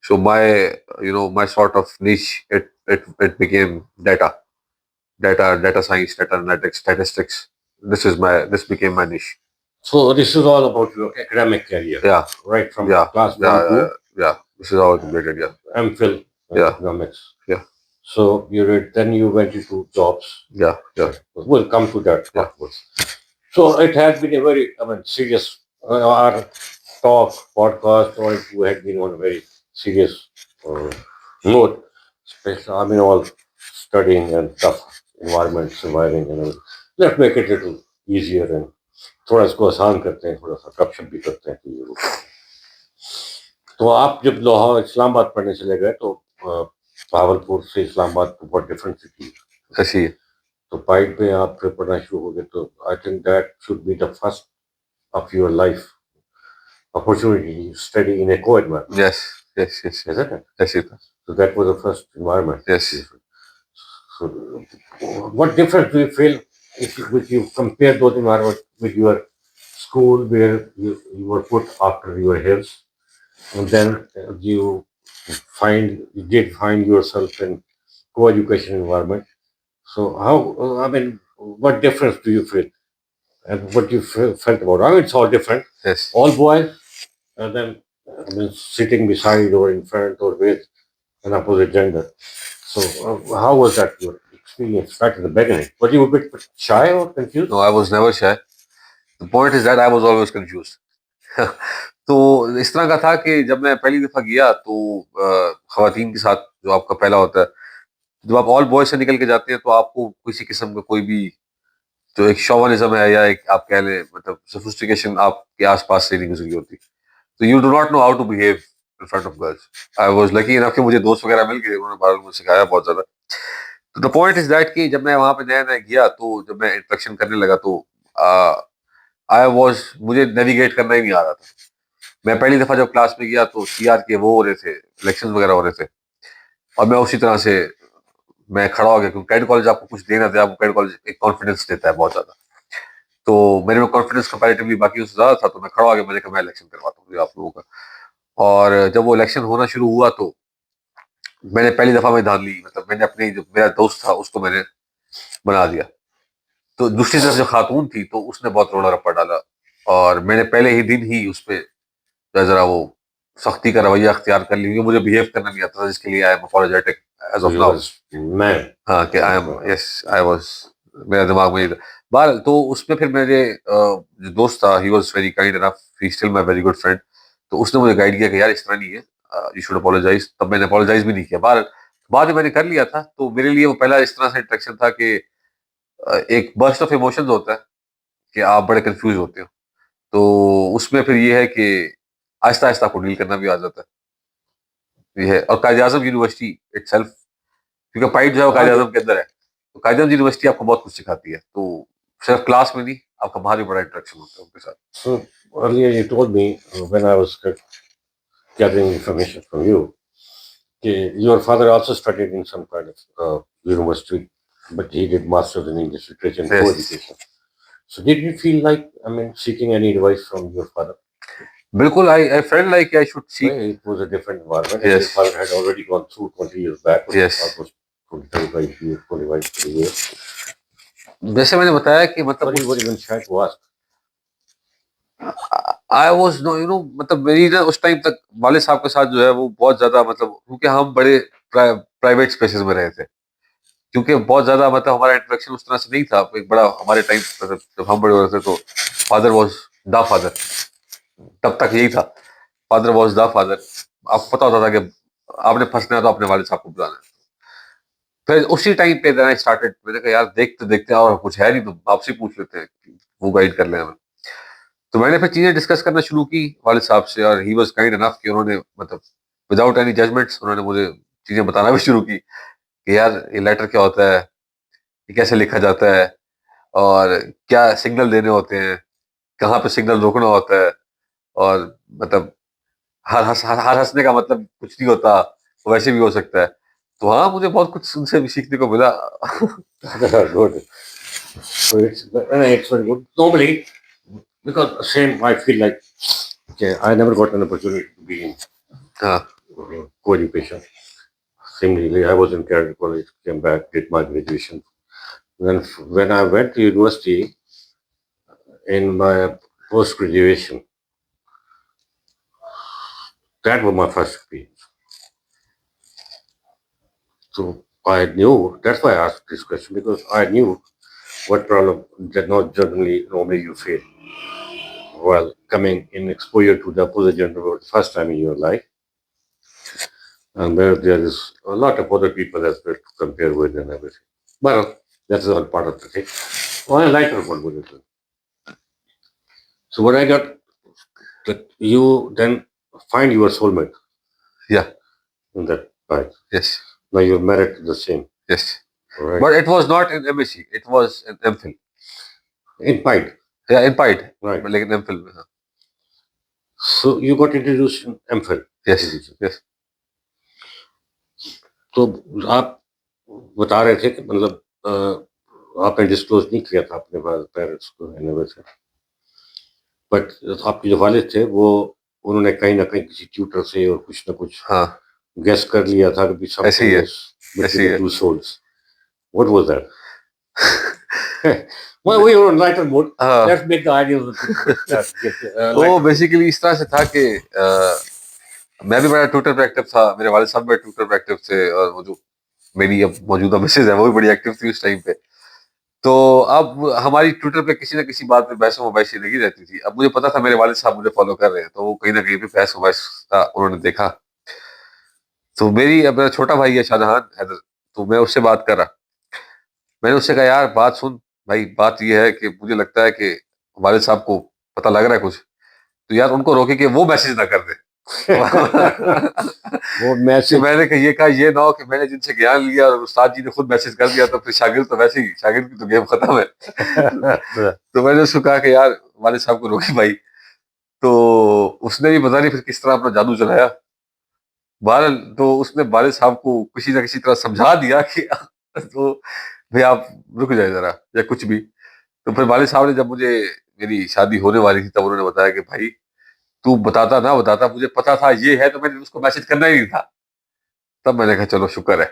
[SPEAKER 2] So my sort of niche, it became data science, data analytics, statistics. This became my niche.
[SPEAKER 1] So this is all about your academic career.
[SPEAKER 2] Yeah,
[SPEAKER 1] Right from
[SPEAKER 2] yeah,
[SPEAKER 1] class 1
[SPEAKER 2] yeah,
[SPEAKER 1] to
[SPEAKER 2] yeah. This is how I completed. Yeah,
[SPEAKER 1] MPhil
[SPEAKER 2] Yeah.
[SPEAKER 1] economics.
[SPEAKER 2] Yeah.
[SPEAKER 1] So then you went into jobs.
[SPEAKER 2] yeah, yeah.
[SPEAKER 1] We'll come to that
[SPEAKER 2] Yeah.
[SPEAKER 1] afterwards. So it has been a very, serious our talk, podcast, or it had been on a very serious note, especially, all studying and tough environment, surviving, and let's make it a little easier and थोड़ा इसको आसान करते हैं, थोड़ा सा गपशप भी करते हैं तो आप जब लाहौर इस्लामाबाद पढ़ने चले गए तो بھاولپور سے اسلام آباد تو بہت ڈفرینٹ سٹی ہے.
[SPEAKER 2] ایسی ہے.
[SPEAKER 1] تو پائٹ میں آپ پھر پڑھنا شروع ہو گئے تو I think that should be the first of your life opportunity to study in a co-environment.
[SPEAKER 2] Yes, yes, yes, yes.
[SPEAKER 1] Isn't it?
[SPEAKER 2] ایسی تھا.
[SPEAKER 1] So that was the first environment.
[SPEAKER 2] Yes.
[SPEAKER 1] So what difference do you feel if you compare those environments with your school where you were put after your hills and then you did find yourself in co-education environment. So how, I mean, what difference do you feel? And what you felt about it? I mean, it's all different.
[SPEAKER 2] Yes.
[SPEAKER 1] All boys, and then I mean, sitting beside or in front or with an opposite gender. So how was that your experience back in the beginning? Were you a bit shy or confused?
[SPEAKER 2] No, I was never shy. The point is that I was always confused. تو اس طرح کا تھا کہ جب میں پہلی دفعہ گیا تو خواتین کے ساتھ جو آپ کا پہلا ہوتا ہے، جب آپ آل بوائز سے نکل کے جاتے ہیں تو آپ کو کسی قسم کا کوئی بھی جو ایک شوونزم ہے یا ایک آپ کہہ لیں مطلب سوفسٹیکیشن آپ کے آس پاس سے نہیں گزری ہوتی. تو you do not know how to behave in front of girls. I was lucky enough کہ مجھے دوست وغیرہ مل گئے، انہوں نے بہرحال مجھے سکھایا بہت زیادہ. تو دا پوائنٹ از دیٹ کہ جب میں وہاں پہ نیا نیا گیا تو جب میں انٹریکشن کرنے لگا تو مجھے نیویگیٹ کرنا ہی نہیں آ رہا تھا. میں پہلی دفعہ جب کلاس میں گیا تو سی آر کے وہ ہو رہے تھے، الیکشن وغیرہ ہو رہے تھے، اور میں اسی طرح سے میں کھڑا ہو گیا کیونکہ کیڈ کالج آپ کو کچھ دینا تھا، آپ کو کیڈ کالج ایک کانفیڈینس دیتا ہے بہت زیادہ. تو میرے میں کانفیڈینس کمپیریٹیولی باقیوں سے زیادہ تھا، تو میں کھڑا ہو گیا، میں نے کہا میں الیکشن کرواتا ہوں آپ لوگوں کا. اور جب وہ الیکشن ہونا شروع ہوا تو میں نے پہلی دفعہ میں دھان لی، مطلب میں نے اپنے جو میرا دوست تھا اس کو میں نے بنا دیا. تو دوسری طرف جو خاتون تھی تو اس نے بہت روڑا رپا ڈالا، اور میں نے پہلے ہی دن ہی اس پہ ذرا وہ سختی کا رویہ اختیار کر لی، کیونکہ مجھے بہیو کرنا نہیں آتا تھا، جس کے لیے I am apologetic as of now. ہاں کہ I am yes I was, میرا دماغ میں بہرحال. تو اس میں پھر میرے جو دوست تھا he was very kind enough, he still my very good friend. تو اس نے مجھے گائیڈ کیا کہ یار اس طرح نہیں ہے، یو شوڈ اپولوجائز. تب میں نے اپولوجائز بھی نہیں کیا. بہرحال بعد میں نے کر لیا تھا. تو میرے لیے وہ پہلا اس طرح سے انٹریکشن تھا کہ ایک برسٹ آف ایموشنز ہوتا ہے کہ آپ بڑے کنفیوز ہوتے ہو. تو اس میں پھر یہ ہے کہ آہستہ آہستہ کو ڈیل کرنا بھی آ جاتا ہے یہ ہے. اور Quaid Azam university it self, کیونکہ پائٹ جو ہے وہ قائد اعظم کے اندر ہے، تو قائد اعظم یونیورسٹی آپ کو بہت کچھ سکھاتی ہے. تو صرف کلاس میں نہیں، آپ کا باہر بھی بڑا انٹریکشن ہوتا ہے ان کے ساتھ.
[SPEAKER 1] So earlier you told me when I was gathering information from you, your father also studied in some kind of university, but he did masters in English literature and
[SPEAKER 2] Yes.
[SPEAKER 1] co-education. So did you feel like, I mean, seeking any advice from your father?
[SPEAKER 2] بالکل. I felt like I should seek.
[SPEAKER 1] It was a different environment.
[SPEAKER 2] Yes.
[SPEAKER 1] Your father had already gone through 20 years back.
[SPEAKER 2] Yes.
[SPEAKER 1] Almost 25 years, 25 years.
[SPEAKER 2] جیسے میں نے بتایا کہ مطلب
[SPEAKER 1] What you even tried to ask?
[SPEAKER 2] I was no you know مطلب میری نا اس time تک والد صاحب کے ساتھ جو ہے وہ بہت زیادہ مطلب، کیونکہ ہم بڑے پرائیویٹ اسپیسز میں رہے تھے، کیونکہ بہت زیادہ مطلب ہمارا انٹریکشن اس طرح سے نہیں تھا. ایک بڑا ہمارے ٹائم جب ہم بڑے ہو رہے تھے تو فادر واز دا فادر، تب تک یہی تھا، فادر واز دا فادر. آپ کو پتا ہوتا تھا کہ آپ نے پھنسنا ہے تو اپنے والد صاحب کو بلانا ہے. پھر اسی ٹائم پہ دین آئی اسٹارٹڈ، میں نے کہا یار دیکھتے دیکھتے اور کچھ ہے نہیں تو آپ سے پوچھ لیتے ہیں، وہ گائیڈ کر لیں ہمیں. تو میں نے پھر چیزیں ڈسکس کرنا شروع کی والد صاحب سے، اور ہی واز کائنڈ انف کہ انہوں نے مطلب وداؤٹ اینی ججمنٹس انہوں نے مجھے چیزیں بتانا بھی شروع کی کہ یار یہ لیٹر کیا ہوتا ہے، یہ کیسے لکھا جاتا ہے، اور کیا سگنل دینے ہوتے ہیں، کہاں پہ سگنل روکنا ہوتا ہے، اور مطلب ہر ہنسنے کا مطلب کچھ نہیں ہوتا، وہ ویسے بھی ہو سکتا ہے. تو ہاں مجھے بہت کچھ ان سے بھی سیکھنے کو ملا.
[SPEAKER 1] Good. So it's very good. Normally, because same, I feel like I never got an opportunity to be in co-education. Similarly, I was in Kerala College, came back, did my graduation. Then when I went to university in my post-graduation, that was my first experience. So I knew, that's why I asked this question, because I knew what problem that not normally you face while coming in exposure to the opposite gender for the first time in your life. And there is a lot of other people as well to compare with and everything. But that's all part of the thing. On a lighter one with it. So what I got, that you then find your soulmate.
[SPEAKER 2] Yeah.
[SPEAKER 1] In that part.
[SPEAKER 2] Yes.
[SPEAKER 1] Now you're married to the same.
[SPEAKER 2] Yes.
[SPEAKER 1] Right.
[SPEAKER 2] But it was not in MSc, it was in MPhil.
[SPEAKER 1] In Pint.
[SPEAKER 2] Yeah, in PIDE.
[SPEAKER 1] Right.
[SPEAKER 2] But like in MPhil.
[SPEAKER 1] So you got introduced in MPhil.
[SPEAKER 2] Yes. Yes.
[SPEAKER 1] تو آپ بتا رہے تھے کہ مطلب آپ نے disclose نہیں کیا تھا اپنے پیرنٹس کو بٹ آپ کے جو والد تھے وہ انہوں نے کہیں نہ کہیں کسی ٹیوٹر سے اور کچھ نہ کچھ گیس کر لیا تھا کہ
[SPEAKER 2] ایسے ہی ہے.
[SPEAKER 1] What was that? Well, we were on lighter mode. Let's make the idea of the
[SPEAKER 2] وہ بیسیکلی اس طرح سے تھا کہ میں بھی بڑا ٹویٹر پہ ایکٹیو تھا, میرے والد صاحب بھی ٹویٹر پہ ایکٹیو تھے, اور وہ جو میری اب موجودہ مسز ہے وہ بھی بڑی ایکٹیو تھی اس ٹائم پہ. تو اب ہماری ٹویٹر پہ کسی نہ کسی بات پہ بحث و مباحثی لگی رہتی تھی. اب مجھے پتا تھا میرے والد صاحب مجھے فالو کر رہے ہیں, تو وہ کہیں نہ کہیں پہ بحث و مباحث انہوں نے دیکھا. تو میرا چھوٹا بھائی ہے شاہجہان حیدر, تو میں اس سے بات کر رہا. میں نے اس سے کہا یار بات سن بھائی, بات یہ ہے کہ مجھے لگتا ہے کہ والد صاحب کو پتہ لگ رہا ہے کچھ, تو یار ان کو روکے کہ وہ میسج نہ کر دیں.
[SPEAKER 1] وہ میسج
[SPEAKER 2] میں نے یہ کہا یہ نہ ہو کہ میں نے جن سے گیان لیا اور استاد جی نے خود میسج کر دیا تو پھر شاگرد تو ویسے ہی, شاگرد کی تو گیم ختم ہے. تو میں نے اس کو کہا کہ یار والد صاحب کو روکی بھائی. تو اس نے بھی پتا نہیں پھر کس طرح اپنا جادو چلایا. بہرحال تو اس نے والد صاحب کو کسی نہ کسی طرح سمجھا دیا کہ تو بھائی آپ رک جائے ذرا یا کچھ بھی. تو پھر والد صاحب نے جب مجھے میری شادی ہونے والی تھی تب انہوں نے بتایا کہ بھائی تو بتاتا نہ بتاتا, مجھے پتا تھا یہ ہے تو میں نے اس کو میسج کرنا ہی نہیں تھا. تب میں نے کہا چلو شکر ہے.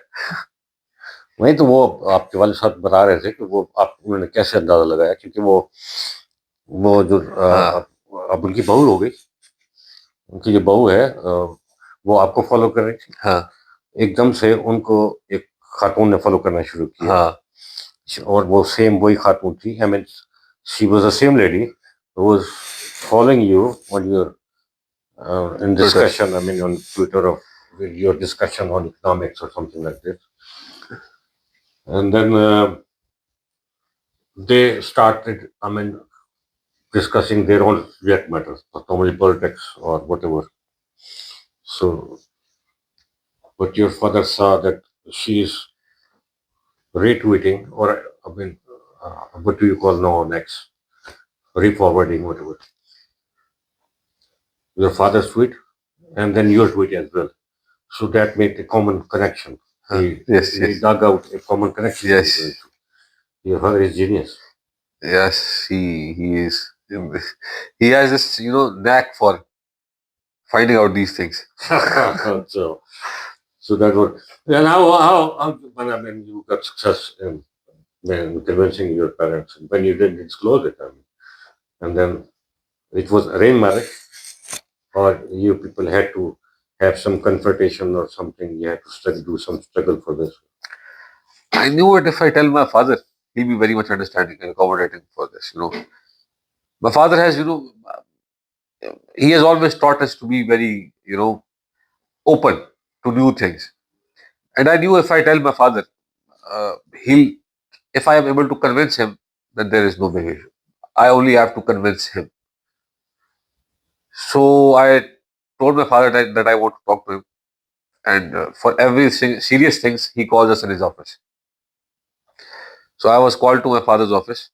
[SPEAKER 1] نہیں تو وہ آپ کے والد صاحب بتا رہے تھے کہ وہ انہوں نے کیسے اندازہ لگایا, کیونکہ وہ جو اب ان کی بہو ہو گئی, ان کی جو بہو ہے وہ آپ کو فالو کر رہی تھی. ایک دم سے ان کو ایک خاتون نے فالو کرنا شروع کیا, اور وہ سیم وہی خاتون تھی. I mean, she was the same lady who was following you on your in discussion, I mean on Twitter, of your discussion on economics or something like this. And then they started, I mean, discussing their own subject matters, normally politics or whatever. So, but your father saw that she is retweeting, or I mean, what do you call now next? Re-forwarding, whatever. Your father's tweet, and then your tweet as well. So that made a common connection. He dug out a common connection.
[SPEAKER 2] Yes.
[SPEAKER 1] Your father is genius.
[SPEAKER 2] Yes, he is. He has this, knack for finding out these things.
[SPEAKER 1] So that was. And how I mean, you got success in convincing your parents, and when you didn't disclose it, I mean, and then it was arranged marriage, or you people had to have some confrontation or something, you had to do some struggle for this?
[SPEAKER 2] I knew it if I tell my father, he'll be very much understanding and accommodating for this, My father has, he has always taught us to be very, open to new things. And I knew if I tell my father, if I am able to convince him, then there is no big issue. I only have to convince him. So I told my father that I want to talk to him. And for every serious things, he calls us in his office. So I was called to my father's office.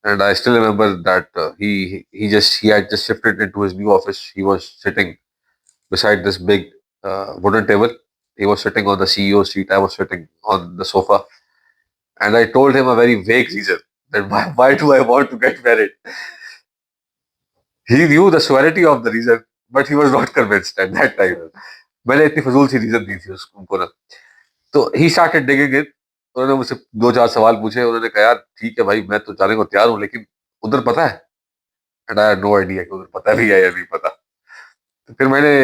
[SPEAKER 2] And I still remember that he had just shifted into his new office. He was sitting beside this big wooden table. He was sitting on the CEO's seat. I was sitting on the sofa. And I told him a very vague reason that why do I want to get married? He knew the severity of the reason, but he was not convinced at that time. میں نے اتنی فضول سی reason دی تھی اس کو نا. تو he started digging ان. انہوں نے مجھ سے 2-4 سوال پوچھے. انہوں نے کہا یار ٹھیک ہے بھائی میں تو جانے کو تیار ہوں, لیکن ادھر پتہ ہے؟ And I had no idea کہ ادھر پتہ بھی ہے یا نہیں پتہ. تو پھر میں نے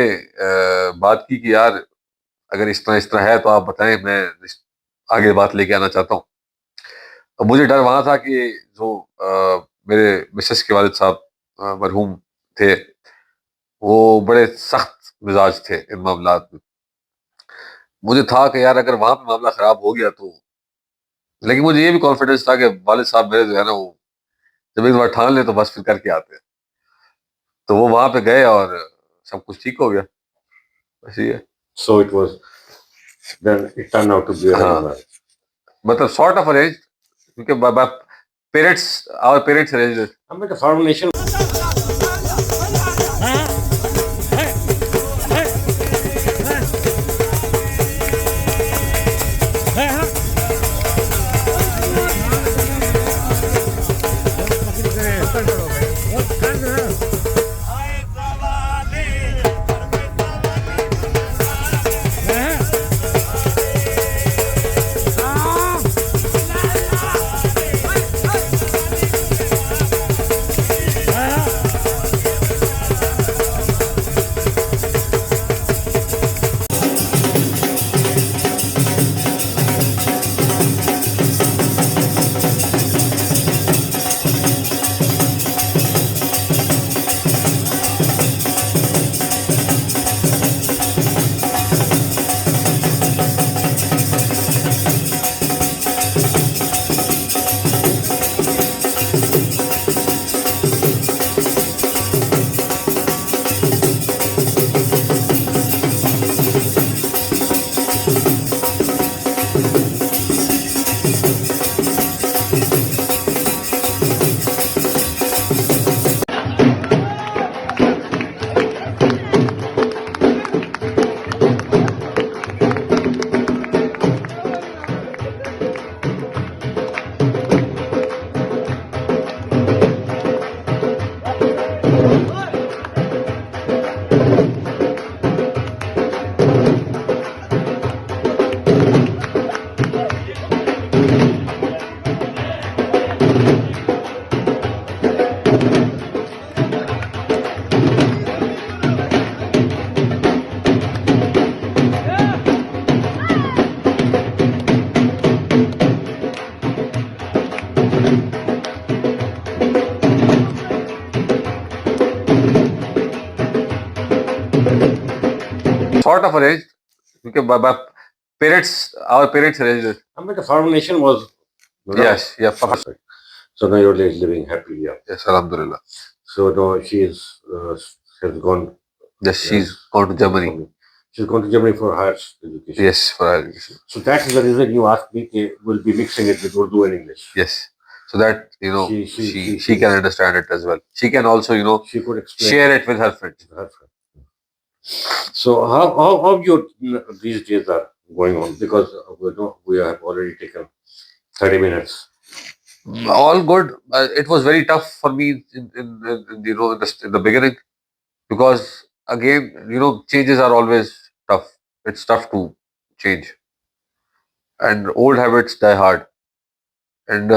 [SPEAKER 2] بات کی کہ یار اگر اس طرح ہے تو آپ بتائیں, میں آگے بات لے کے آنا چاہتا ہوں. اب مجھے ڈر وہاں تھا کہ جو میرے مسز کے والد صاحب مرحوم تھے وہ بڑے سخت مزاج تھے ان معاملات میں. مجھے تھا کہ یار اگر وہاں پہ معاملہ خراب ہو گیا تو, لیکن مجھے یہ بھی کانفیڈنس تھا کہ والد صاحب میرے جو ہے نا وہ جب ایک بار ٹھان لیں تو بس پھر کر کے آتے ہیں. تو وہ وہاں پہ گئے اور سب کچھ ٹھیک ہو گیا. بس یہ ہے.
[SPEAKER 1] So it was then it turned out to be a
[SPEAKER 2] ہاں
[SPEAKER 1] marriage.
[SPEAKER 2] مطلب sort of arranged کیونکہ parents, our parents arranged it.
[SPEAKER 1] I mean, the formation.
[SPEAKER 2] Sort of arranged کیونکہ parents, our parents arranged it.
[SPEAKER 1] I mean, the formation was.
[SPEAKER 2] Yes, yeah, perfect.
[SPEAKER 1] So now you're living happily. Yeah.
[SPEAKER 2] Yes, alhamdulillah.
[SPEAKER 1] So now she has gone.
[SPEAKER 2] Yes, she's gone to Germany.
[SPEAKER 1] She's gone to Germany for higher education.
[SPEAKER 2] Yes, for higher education.
[SPEAKER 1] So that is the reason you asked me. We'll be mixing it with Urdu and English.
[SPEAKER 2] Yes, so that she can understand it as well. She can also
[SPEAKER 1] she could explain,
[SPEAKER 2] share it with her friends.
[SPEAKER 1] So how your these days are going on? Because we have already taken 30 minutes.
[SPEAKER 2] All good. It was very tough for me in the beginning, because again changes are always tough. It's tough to change, and old habits die hard. And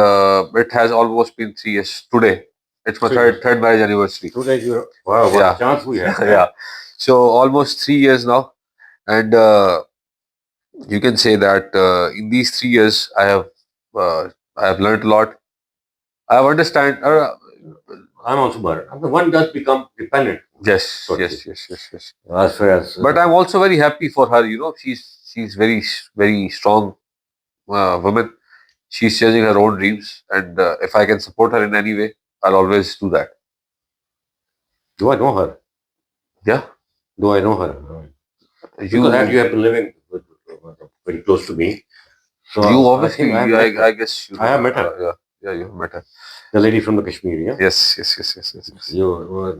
[SPEAKER 2] it has almost been 3 years today. It's my third marriage anniversary.
[SPEAKER 1] Today wow, what
[SPEAKER 2] Yeah.
[SPEAKER 1] chance we have.
[SPEAKER 2] Yeah, so almost 3 years now, and you can say that in these 3 years I have learned a lot. I have understand.
[SPEAKER 1] I'm also married. I mean, one does become dependent.
[SPEAKER 2] Yes.
[SPEAKER 1] As far as.
[SPEAKER 2] But I'm also very happy for her. She's very, very strong woman. She's chasing her own dreams, and if I can support her in any way, I'll always do that.
[SPEAKER 1] Do I know her?
[SPEAKER 2] Yeah.
[SPEAKER 1] Do I know her? Because you have been living very close to me. So
[SPEAKER 2] you obviously, I guess
[SPEAKER 1] I have met her.
[SPEAKER 2] Yeah, you have met her.
[SPEAKER 1] The lady from the Kashmir, yeah?
[SPEAKER 2] Yes.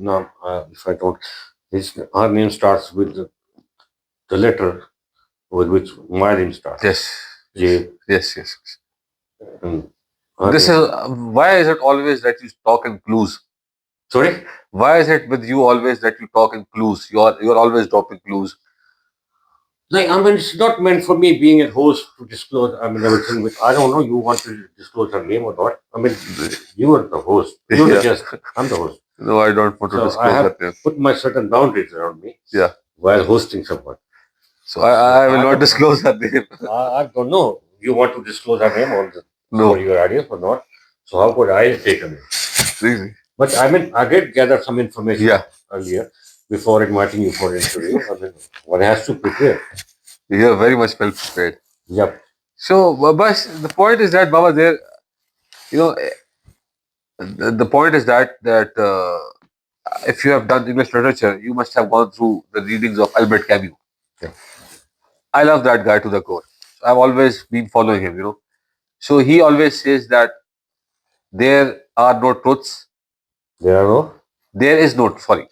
[SPEAKER 1] Now, if I don't, her name starts with the letter with which my name starts.
[SPEAKER 2] Yes.
[SPEAKER 1] J.
[SPEAKER 2] Yes.
[SPEAKER 1] This
[SPEAKER 2] is why is it always that you talk in clues?
[SPEAKER 1] Sorry?
[SPEAKER 2] Why is it with you always that you talk in clues? You're always dropping clues.
[SPEAKER 1] Like, I mean, it's not meant for me being a host to disclose. I mean, everything. I don't know. You want to disclose her name or not? I mean, you are the host. You're the guest. I'm the host.
[SPEAKER 2] No, I don't want to disclose
[SPEAKER 1] her
[SPEAKER 2] name.
[SPEAKER 1] Put my certain boundaries around me.
[SPEAKER 2] Yeah.
[SPEAKER 1] While hosting someone.
[SPEAKER 2] So I will not disclose her name.
[SPEAKER 1] I don't know. You want to disclose her name on for your audience or not? So how could I take her name?
[SPEAKER 2] Really?
[SPEAKER 1] But I mean, I did gather some information
[SPEAKER 2] earlier
[SPEAKER 1] before inviting you for an interview. I mean, one has to prepare.
[SPEAKER 2] You are very much well prepared.
[SPEAKER 1] Yep.
[SPEAKER 2] So, but the point is that, Baba, there, the point is that if you have done English literature, you must have gone through the readings of Albert Camus.
[SPEAKER 1] Yeah.
[SPEAKER 2] I love that guy to the core. I've always been following him, you know. So he always says that there are no truths.
[SPEAKER 1] There are no.
[SPEAKER 2] There is no, sorry.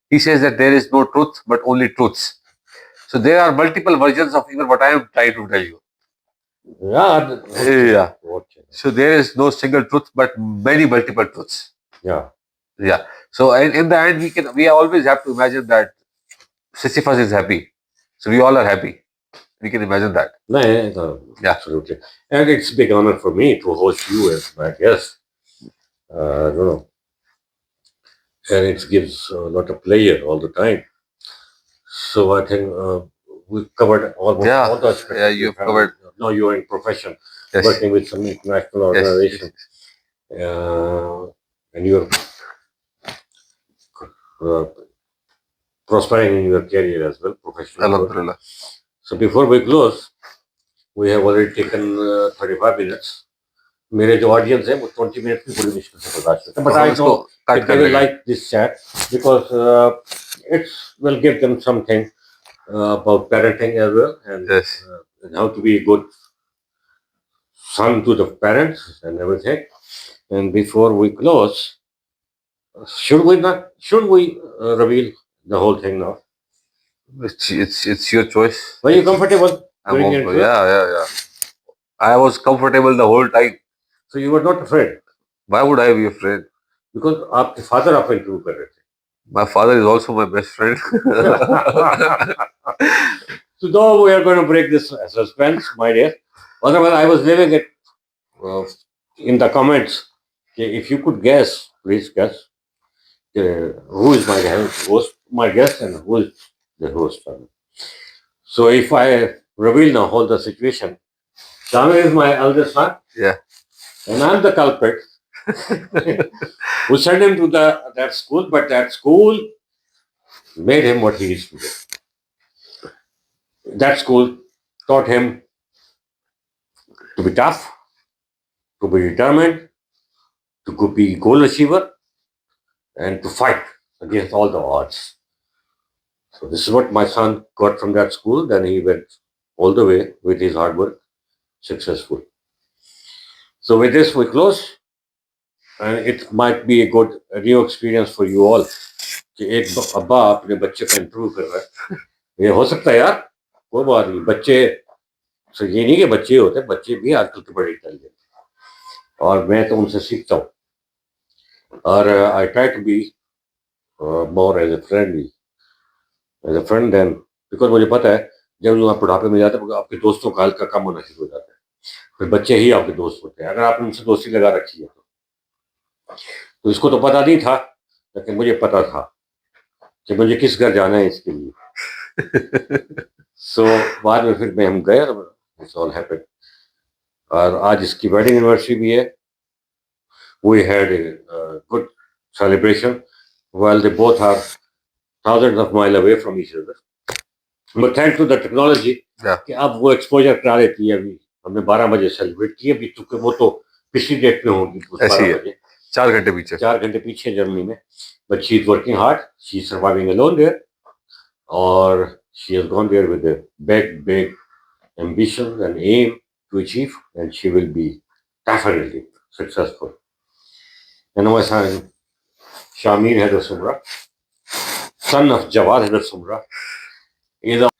[SPEAKER 2] He says that there is no truth, but only truths. So there are multiple versions of even what I am trying to tell you.
[SPEAKER 1] Yeah.
[SPEAKER 2] Yeah. So there is no single truth, but many multiple truths.
[SPEAKER 1] Yeah.
[SPEAKER 2] Yeah. So in the end, we always have to imagine that Sisyphus is happy. So we all are happy. We can imagine that.
[SPEAKER 1] No,
[SPEAKER 2] Yeah.
[SPEAKER 1] Absolutely. And it's a big honor for me to host you as my guest. You know, and it gives a lot of pleasure all the time. So I think we've covered almost all the aspects.
[SPEAKER 2] Yeah,
[SPEAKER 1] of your
[SPEAKER 2] you've
[SPEAKER 1] family.
[SPEAKER 2] covered.
[SPEAKER 1] Now you're in profession,
[SPEAKER 2] Yes.
[SPEAKER 1] working with some international
[SPEAKER 2] Yes.
[SPEAKER 1] organization, and you're uh, prospering in your career as well, professional.
[SPEAKER 2] Alhamdulillah.
[SPEAKER 1] So before we close, we have already taken 35 minutes. मेरे जो audience है वो 20 minute की बड़ी मुश्किल से बर्दाश्त करते हैं, but I know that they will like this chat because it will give them something about parenting as well, and how to be a good son to the parents and everything. And before we close, should we reveal the whole thing now?
[SPEAKER 2] It's your choice.
[SPEAKER 1] Were you comfortable?
[SPEAKER 2] Yeah. I was comfortable the whole time.
[SPEAKER 1] So you were not afraid?
[SPEAKER 2] Why would I be afraid?
[SPEAKER 1] Because आपके father आप interview कर रहे थे.
[SPEAKER 2] My father is also my best friend.
[SPEAKER 1] So though we are going to break this suspense, my dear. Otherwise, I was leaving it in the comments. If you could guess, please guess who is my host, my guest, and who is the host. So if I reveal now all the situation, Shamir is my eldest son.
[SPEAKER 2] Yeah.
[SPEAKER 1] And I'm the culprit. We sent him to that school, but that school made him what he is today. That school taught him to be tough, to be determined, to be goal achiever, and to fight against all the odds. So this is what my son got from that school. Then he went all the way with his hard work, successful. So with this we close, and it might be a good new experience for you all. कि एक अब्बा अपने बच्चे को improve कर रहा है, ये हो सकता है यार, कोई बात नहीं. बच्चे तो ये नहीं कि बच्चे होते, बच्चे भी आजकल के बड़े इंटेलिजेंट, और मैं तो उनसे सीखता हूँ. और I try to be more as a friend then, because मुझे पता है जब आप बुढ़ापे में जाते हैं आपके दोस्तों का हल्का कम होना शुरू हो जाता है, फिर बच्चे ही आपके दोस्त होते हैं अगर आपने उनसे दोस्ती लगा रखी है तो इसको तो पता नहीं था, लेकिन मुझे पता था कि मुझे किस घर जाना है इसके लिए. सो बाद में फिर हम गए, इट्स ऑल हैपेंड. और आज इसकी वेडिंग एनिवर्सरी भी है. We had a good celebration while they both are thousands of miles away from each other. But thanks to the technology, कि अब वो एक्सपोजर करा देती है. अभी हमने 12 बजे सेलिब्रेट किया, अभी चूंकि वो तो पिछली डेट में होगी 12 बजे, 4 घंटे पीछे जर्मनी में. But she is working hard. She is surviving alone there, or she has gone there with a big ambition and aim to achieve, and she will be definitely successful. And my son Shamir Haider Sumra, son of Jawad Haider Sumra.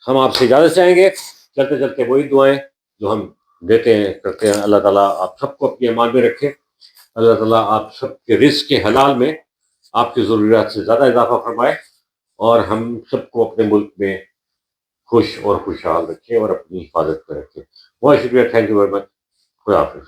[SPEAKER 1] हम आपसे इजाजत चाहेंगे. चलते चलते वही दुआएं जो हम देते हैं करते हैं. अल्लाह ताला आप सबको अपनी अमान में रखे. अल्लाह ताला आप सबके रिस्क के हलाल में आपकी ज़रूरियात से ज़्यादा इजाफा फरमाए, और हम सबको अपने मुल्क में खुश और खुशहाल रखे और अपनी हिफाजत में रखे. बहुत शुक्रिया. Thank you very much. खुदा हाफिज़.